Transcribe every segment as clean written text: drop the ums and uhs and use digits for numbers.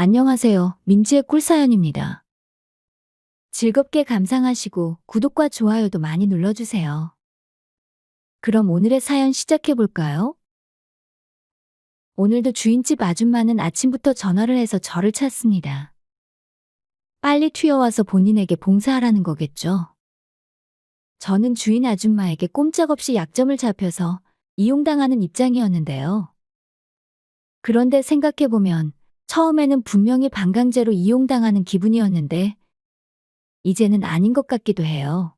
안녕하세요. 민지의 꿀사연입니다. 즐겁게 감상하시고 구독과 좋아요도 많이 눌러주세요. 그럼 오늘의 사연 시작해볼까요? 오늘도 주인집 아줌마는 아침부터 전화를 해서 저를 찾습니다. 빨리 튀어와서 본인에게 봉사하라는 거겠죠. 저는 주인 아줌마에게 꼼짝없이 약점을 잡혀서 이용당하는 입장이었는데요. 그런데 생각해보면 처음에는 분명히 반강제로 이용당하는 기분이었는데 이제는 아닌 것 같기도 해요.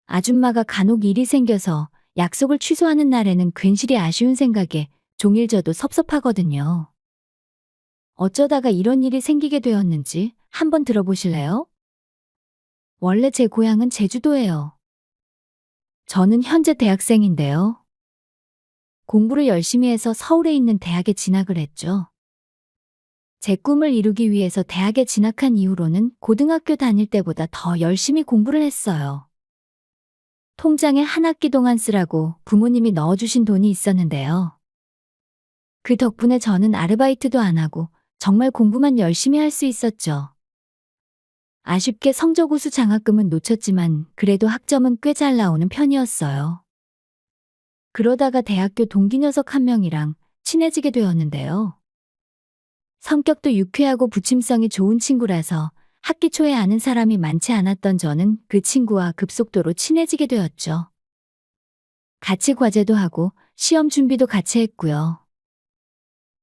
아줌마가 간혹 일이 생겨서 약속을 취소하는 날에는 괜시리 아쉬운 생각에 종일 져도 섭섭하거든요. 어쩌다가 이런 일이 생기게 되었는지 한번 들어보실래요? 원래 제 고향은 제주도예요. 저는 현재 대학생인데요. 공부를 열심히 해서 서울에 있는 대학에 진학을 했죠. 제 꿈을 이루기 위해서 대학에 진학한 이후로는 고등학교 다닐 때보다 더 열심히 공부를 했어요. 통장에 한 학기 동안 쓰라고 부모님이 넣어주신 돈이 있었는데요. 그 덕분에 저는 아르바이트도 안 하고 정말 공부만 열심히 할 수 있었죠. 아쉽게 성적 우수 장학금은 놓쳤지만 그래도 학점은 꽤 잘 나오는 편이었어요. 그러다가 대학교 동기 녀석 한 명이랑 친해지게 되었는데요. 성격도 유쾌하고 부침성이 좋은 친구라서 학기 초에 아는 사람이 많지 않았던 저는 그 친구와 급속도로 친해지게 되었죠. 같이 과제도 하고 시험 준비도 같이 했고요.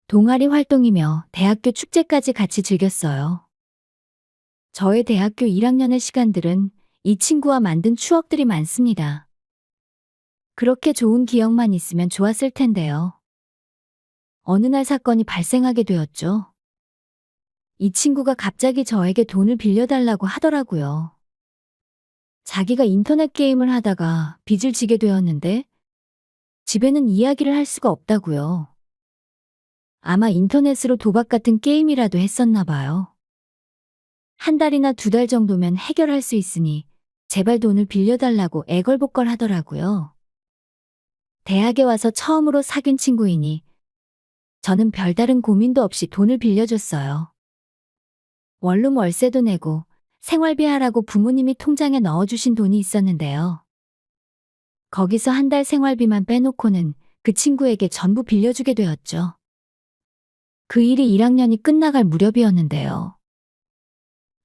동아리 활동이며 대학교 축제까지 같이 즐겼어요. 저의 대학교 1학년의 시간들은 이 친구와 만든 추억들이 많습니다. 그렇게 좋은 기억만 있으면 좋았을 텐데요. 어느 날 사건이 발생하게 되었죠. 이 친구가 갑자기 저에게 돈을 빌려달라고 하더라고요. 자기가 인터넷 게임을 하다가 빚을 지게 되었는데 집에는 이야기를 할 수가 없다고요. 아마 인터넷으로 도박 같은 게임이라도 했었나 봐요. 한 달이나 두 달 정도면 해결할 수 있으니 제발 돈을 빌려달라고 애걸복걸 하더라고요. 대학에 와서 처음으로 사귄 친구이니 저는 별다른 고민도 없이 돈을 빌려줬어요. 원룸 월세도 내고 생활비 하라고 부모님이 통장에 넣어주신 돈이 있었는데요. 거기서 한 달 생활비만 빼놓고는 그 친구에게 전부 빌려주게 되었죠. 그 일이 1학년이 끝나갈 무렵이었는데요.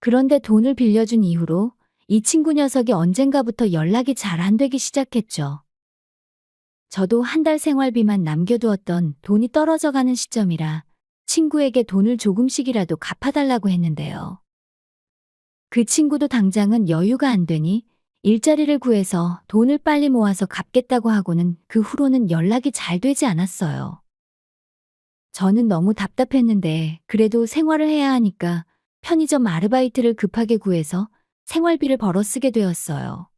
그런데 돈을 빌려준 이후로 이 친구 녀석이 언젠가부터 연락이 잘 안 되기 시작했죠. 저도 한 달 생활비만 남겨두었던 돈이 떨어져가는 시점이라 친구에게 돈을 조금씩이라도 갚아달라고 했는데요. 그 친구도 당장은 여유가 안 되니 일자리를 구해서 돈을 빨리 모아서 갚겠다고 하고는 그 후로는 연락이 잘 되지 않았어요. 저는 너무 답답했는데 그래도 생활을 해야 하니까 편의점 아르바이트를 급하게 구해서 생활비를 벌어 쓰게 되었어요.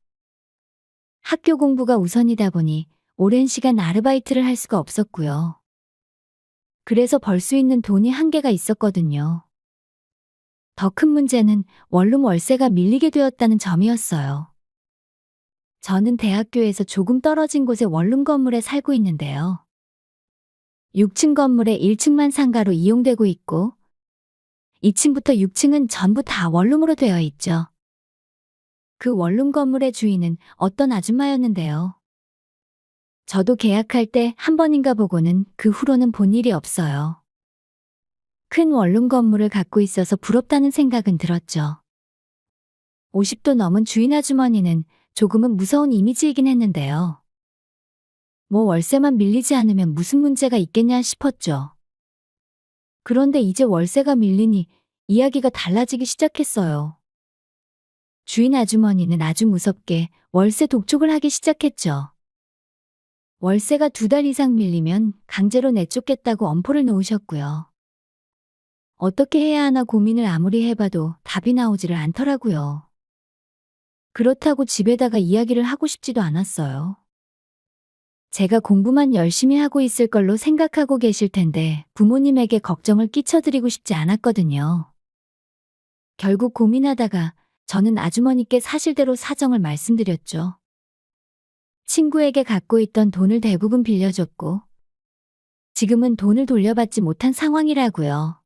학교 공부가 우선이다 보니 오랜 시간 아르바이트를 할 수가 없었고요. 그래서 벌 수 있는 돈이 한계가 있었거든요. 더 큰 문제는 원룸 월세가 밀리게 되었다는 점이었어요. 저는 대학교에서 조금 떨어진 곳의 원룸 건물에 살고 있는데요. 6층 건물에 1층만 상가로 이용되고 있고 2층부터 6층은 전부 다 원룸으로 되어 있죠. 그 원룸 건물의 주인은 어떤 아줌마였는데요. 저도 계약할 때 한 번인가 보고는 그 후로는 본 일이 없어요. 큰 원룸 건물을 갖고 있어서 부럽다는 생각은 들었죠. 50도 넘은 주인 아주머니는 조금은 무서운 이미지이긴 했는데요. 뭐 월세만 밀리지 않으면 무슨 문제가 있겠냐 싶었죠. 그런데 이제 월세가 밀리니 이야기가 달라지기 시작했어요. 주인 아주머니는 아주 무섭게 월세 독촉을 하기 시작했죠. 월세가 2달 이상 밀리면 강제로 내쫓겠다고 엄포를 놓으셨고요. 어떻게 해야 하나 고민을 아무리 해봐도 답이 나오지를 않더라고요. 그렇다고 집에다가 이야기를 하고 싶지도 않았어요. 제가 공부만 열심히 하고 있을 걸로 생각하고 계실 텐데 부모님에게 걱정을 끼쳐드리고 싶지 않았거든요. 결국 고민하다가 저는 아주머니께 사실대로 사정을 말씀드렸죠. 친구에게 갖고 있던 돈을 대부분 빌려줬고 지금은 돈을 돌려받지 못한 상황이라고요.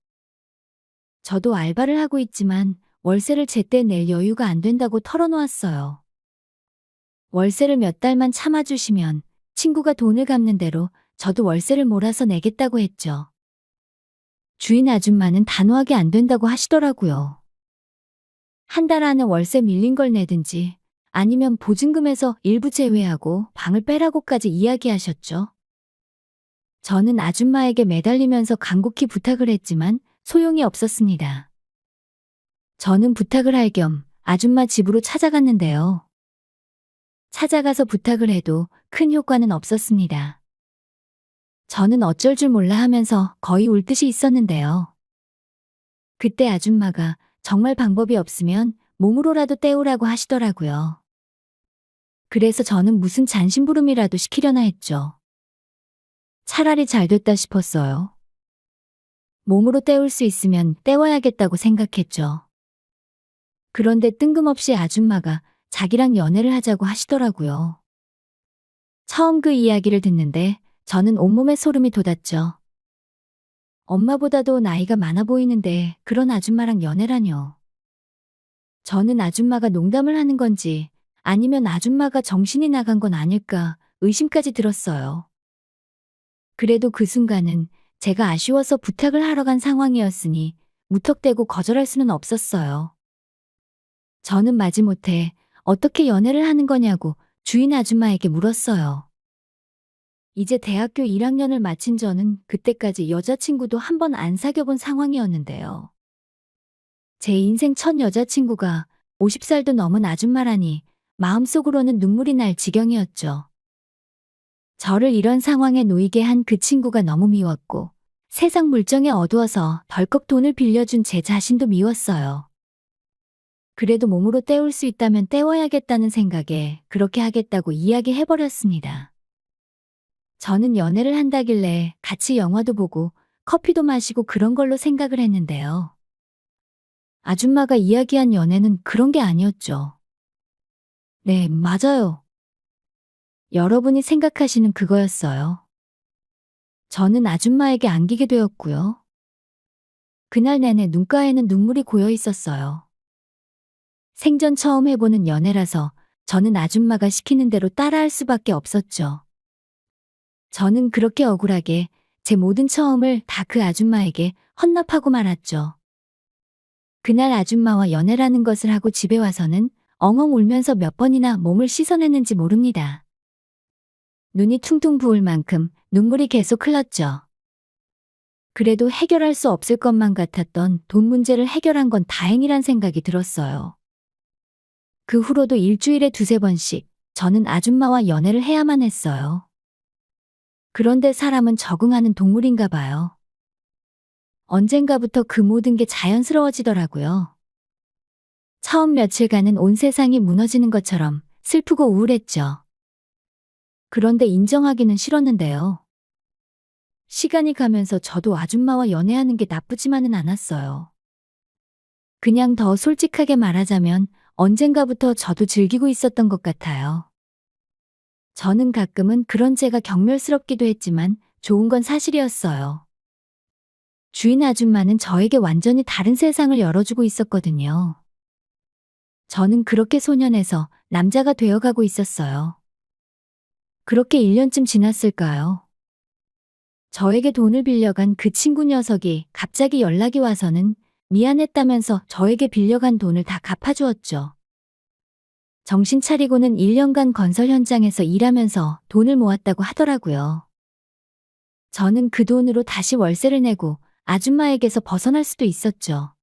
저도 알바를 하고 있지만 월세를 제때 낼 여유가 안 된다고 털어놓았어요. 월세를 몇 달만 참아주시면 친구가 돈을 갚는 대로 저도 월세를 몰아서 내겠다고 했죠. 주인 아줌마는 단호하게 안 된다고 하시더라고요. 한 달 안에 월세 밀린 걸 내든지 아니면 보증금에서 일부 제외하고 방을 빼라고까지 이야기하셨죠. 저는 아줌마에게 매달리면서 간곡히 부탁을 했지만 소용이 없었습니다. 저는 부탁을 할 겸 아줌마 집으로 찾아갔는데요. 찾아가서 부탁을 해도 큰 효과는 없었습니다. 저는 어쩔 줄 몰라 하면서 거의 울 듯이 있었는데요. 그때 아줌마가 정말 방법이 없으면 몸으로라도 때우라고 하시더라고요. 그래서 저는 무슨 잔심부름이라도 시키려나 했죠. 차라리 잘 됐다 싶었어요. 몸으로 때울 수 있으면 때워야겠다고 생각했죠. 그런데 뜬금없이 아줌마가 자기랑 연애를 하자고 하시더라고요. 처음 그 이야기를 듣는데 저는 온몸에 소름이 돋았죠. 엄마보다도 나이가 많아 보이는데 그런 아줌마랑 연애라뇨. 저는 아줌마가 농담을 하는 건지 아니면 아줌마가 정신이 나간 건 아닐까 의심까지 들었어요. 그래도 그 순간은 제가 아쉬워서 부탁을 하러 간 상황이었으니 무턱대고 거절할 수는 없었어요. 저는 마지못해 어떻게 연애를 하는 거냐고 주인 아줌마에게 물었어요. 이제 대학교 1학년을 마친 저는 그때까지 여자친구도 한 번 안 사귀어본 상황이었는데요. 제 인생 첫 여자친구가 50살도 넘은 아줌마라니 마음속으로는 눈물이 날 지경이었죠. 저를 이런 상황에 놓이게 한 그 친구가 너무 미웠고 세상 물정에 어두워서 덜컥 돈을 빌려준 제 자신도 미웠어요. 그래도 몸으로 때울 수 있다면 때워야겠다는 생각에 그렇게 하겠다고 이야기해버렸습니다. 저는 연애를 한다길래 같이 영화도 보고 커피도 마시고 그런 걸로 생각을 했는데요. 아줌마가 이야기한 연애는 그런 게 아니었죠. 네, 맞아요. 여러분이 생각하시는 그거였어요. 저는 아줌마에게 안기게 되었고요. 그날 내내 눈가에는 눈물이 고여 있었어요. 생전 처음 해보는 연애라서 저는 아줌마가 시키는 대로 따라할 수밖에 없었죠. 저는 그렇게 억울하게 제 모든 처음을 다 그 아줌마에게 헌납하고 말았죠. 그날 아줌마와 연애라는 것을 하고 집에 와서는 엉엉 울면서 몇 번이나 몸을 씻어냈는지 모릅니다. 눈이 퉁퉁 부을 만큼 눈물이 계속 흘렀죠. 그래도 해결할 수 없을 것만 같았던 돈 문제를 해결한 건 다행이란 생각이 들었어요. 그 후로도 일주일에 두세 번씩 저는 아줌마와 연애를 해야만 했어요. 그런데 사람은 적응하는 동물인가 봐요. 언젠가부터 그 모든 게 자연스러워지더라고요. 처음 며칠간은 온 세상이 무너지는 것처럼 슬프고 우울했죠. 그런데 인정하기는 싫었는데요. 시간이 가면서 저도 아줌마와 연애하는 게 나쁘지만은 않았어요. 그냥 더 솔직하게 말하자면 언젠가부터 저도 즐기고 있었던 것 같아요. 저는 가끔은 그런 제가 경멸스럽기도 했지만 좋은 건 사실이었어요. 주인 아줌마는 저에게 완전히 다른 세상을 열어주고 있었거든요. 저는 그렇게 소년에서 남자가 되어가고 있었어요. 그렇게 1년쯤 지났을까요? 저에게 돈을 빌려간 그 친구 녀석이 갑자기 연락이 와서는 미안했다면서 저에게 빌려간 돈을 다 갚아주었죠. 정신 차리고는 1년간 건설 현장에서 일하면서 돈을 모았다고 하더라고요. 저는 그 돈으로 다시 월세를 내고 아줌마에게서 벗어날 수도 있었죠.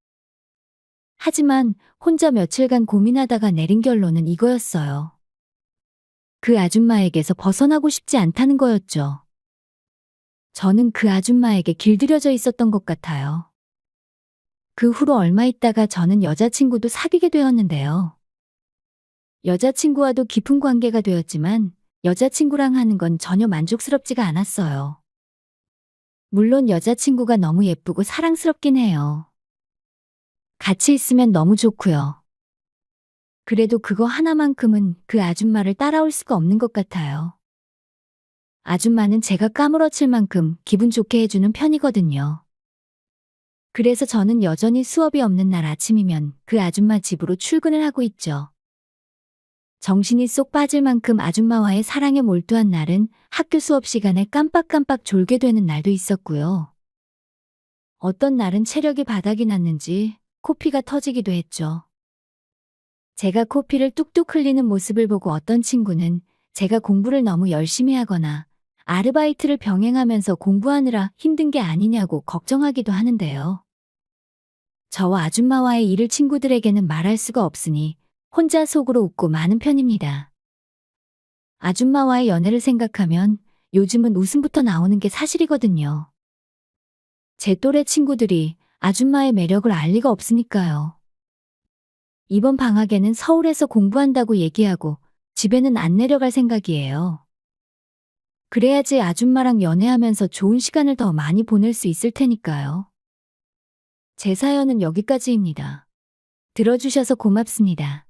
하지만 혼자 며칠간 고민하다가 내린 결론은 이거였어요. 그 아줌마에게서 벗어나고 싶지 않다는 거였죠. 저는 그 아줌마에게 길들여져 있었던 것 같아요. 그 후로 얼마 있다가 저는 여자친구도 사귀게 되었는데요. 여자친구와도 깊은 관계가 되었지만 여자친구랑 하는 건 전혀 만족스럽지가 않았어요. 물론 여자친구가 너무 예쁘고 사랑스럽긴 해요. 같이 있으면 너무 좋고요. 그래도 그거 하나만큼은 그 아줌마를 따라올 수가 없는 것 같아요. 아줌마는 제가 까무러칠 만큼 기분 좋게 해주는 편이거든요. 그래서 저는 여전히 수업이 없는 날 아침이면 그 아줌마 집으로 출근을 하고 있죠. 정신이 쏙 빠질 만큼 아줌마와의 사랑에 몰두한 날은 학교 수업 시간에 깜빡깜빡 졸게 되는 날도 있었고요. 어떤 날은 체력이 바닥이 났는지 코피가 터지기도 했죠. 제가 코피를 뚝뚝 흘리는 모습을 보고 어떤 친구는 제가 공부를 너무 열심히 하거나 아르바이트를 병행하면서 공부하느라 힘든 게 아니냐고 걱정하기도 하는데요. 저와 아줌마와의 일을 친구들에게는 말할 수가 없으니 혼자 속으로 웃고 마는 편입니다. 아줌마와의 연애를 생각하면 요즘은 웃음부터 나오는 게 사실이거든요. 제 또래 친구들이 아줌마의 매력을 알 리가 없으니까요. 이번 방학에는 서울에서 공부한다고 얘기하고 집에는 안 내려갈 생각이에요. 그래야지 아줌마랑 연애하면서 좋은 시간을 더 많이 보낼 수 있을 테니까요. 제 사연은 여기까지입니다. 들어주셔서 고맙습니다.